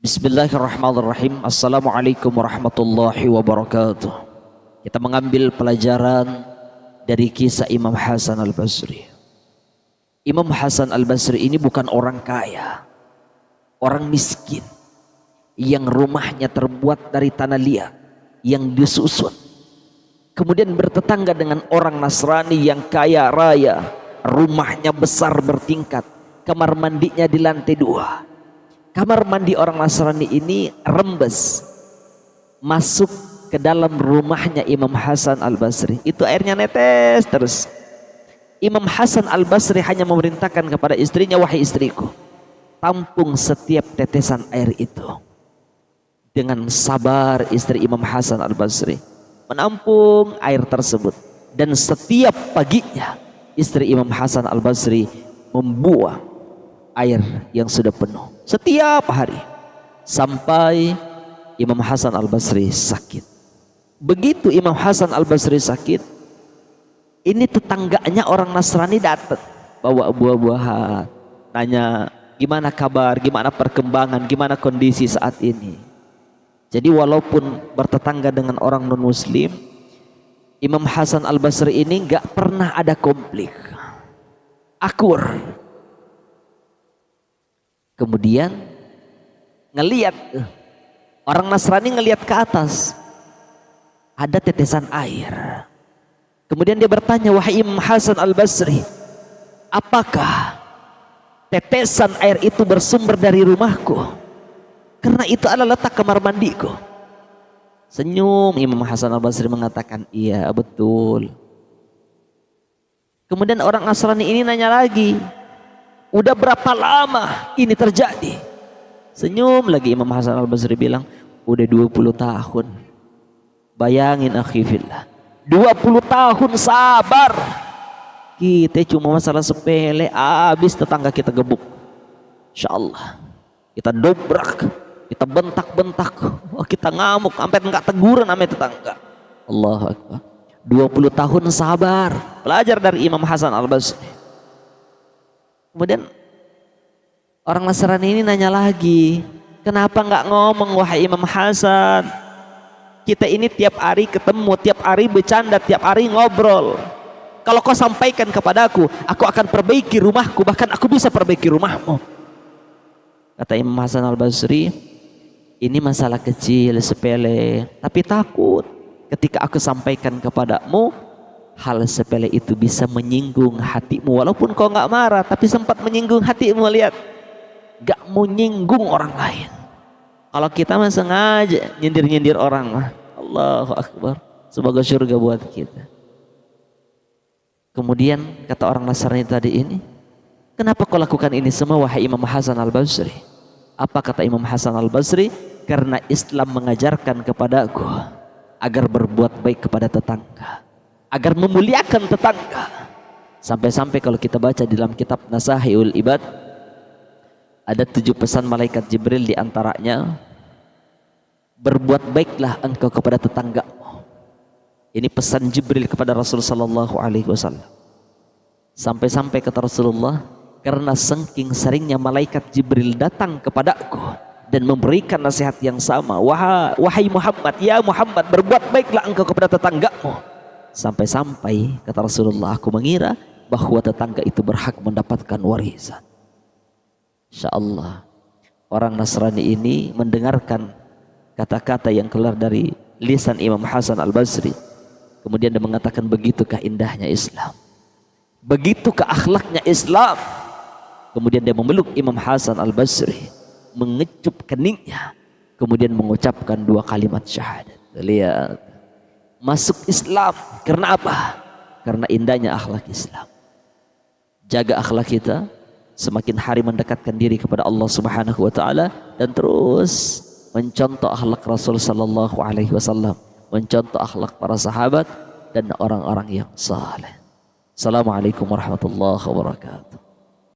Bismillahirrahmanirrahim. Assalamualaikum warahmatullahi wabarakatuh. Kita mengambil pelajaran dari kisah Imam Hasan al-Basri. Imam Hasan al-Basri ini bukan orang kaya, orang miskin yang rumahnya terbuat dari tanah liat yang disusun, kemudian bertetangga dengan orang Nasrani yang kaya raya, rumahnya besar bertingkat, kamar mandinya di lantai 2. Kamar mandi orang Nasrani ini rembes masuk ke dalam rumahnya Imam Hasan al-Basri. Itu airnya netes terus. Imam Hasan al-Basri hanya memerintahkan kepada istrinya, wahai istriku, tampung setiap tetesan air itu. Dengan sabar istri Imam Hasan al-Basri menampung air tersebut. Dan setiap paginya istri Imam Hasan al-Basri membuang air yang sudah penuh setiap hari sampai Imam Hasan al-Basri sakit. Begitu Imam Hasan al-Basri sakit, ini tetangganya orang Nasrani datang bawa buah-buahan, nanya gimana kabar, gimana perkembangan, gimana kondisi saat ini. Jadi walaupun bertetangga dengan orang non muslim, Imam Hasan al-Basri ini gak pernah ada konflik, akur. Kemudian ngelihat orang Nasrani, ngelihat ke atas ada tetesan air. Kemudian dia bertanya, wahai Imam Hasan al-Basri, apakah tetesan air itu bersumber dari rumahku? Karena itu adalah letak kamar mandiku. Senyum Imam Hasan al-Basri mengatakan, iya betul. Kemudian orang Nasrani ini nanya lagi, udah berapa lama ini terjadi? Senyum lagi Imam Hasan al-Basri bilang, udah 20 tahun. Bayangin akhi fillah, 20 tahun sabar. Kita cuma masalah sepele, habis tetangga kita gebuk. Insyaallah kita dobrak, kita bentak-bentak, kita ngamuk, sampai enggak teguran sama tetangga. Allahu Akbar. 20 tahun sabar, belajar dari Imam Hasan al-Basri. Kemudian orang Nasrani ini nanya lagi, kenapa nggak ngomong wahai Imam Hasan? Kita ini tiap hari ketemu, tiap hari bercanda, tiap hari ngobrol. Kalau kau sampaikan kepadaku, aku akan perbaiki rumahku, bahkan aku bisa perbaiki rumahmu. Kata Imam Hasan al-Basri, ini masalah kecil, sepele, tapi takut ketika aku sampaikan kepadamu, hal sepele itu bisa menyinggung hatimu. Walaupun kau nggak marah, tapi sempat menyinggung hatimu. Lihat, nggak mau nyinggung orang lain. Kalau kita mah sengaja nyindir-nyindir orang mah, Allahu Akbar, semoga surga buat kita. Kemudian kata orang Nasrani tadi ini, kenapa kau lakukan ini semua wahai Imam Hasan al-Basri? Apa kata Imam Hasan al-Basri? Karena Islam mengajarkan kepadaku agar berbuat baik kepada tetangga, agar memuliakan tetangga. Sampai-sampai kalau kita baca di dalam kitab Nasahihul Ibad, ada 7 pesan malaikat Jibril, di antaranya berbuat baiklah engkau kepada tetanggamu. Ini pesan Jibril kepada Rasul sallallahu alaihi wasallam. Sampai-sampai kata Rasulullah, karena saking seringnya malaikat Jibril datang kepadaku dan memberikan nasihat yang sama, wahai Muhammad, ya Muhammad, berbuat baiklah engkau kepada tetanggamu. Sampai-sampai kata Rasulullah, aku mengira bahwa tetangga itu berhak mendapatkan warisan. Insyaallah orang Nasrani ini mendengarkan kata-kata yang keluar dari lisan Imam Hasan al-Basri. Kemudian dia mengatakan, begitukah indahnya Islam, begitukah akhlaknya Islam. Kemudian dia memeluk Imam Hasan al-Basri, mengecup keningnya, kemudian mengucapkan 2 kalimat syahadat. Lihat, masuk Islam karena apa? Karena indahnya akhlak Islam. Jaga akhlak kita, semakin hari mendekatkan diri kepada Allah Subhanahu wa taala, dan terus mencontoh akhlak Rasul sallallahu alaihi wasallam, mencontoh akhlak para sahabat dan orang-orang yang saleh. Assalamualaikum warahmatullahi wabarakatuh.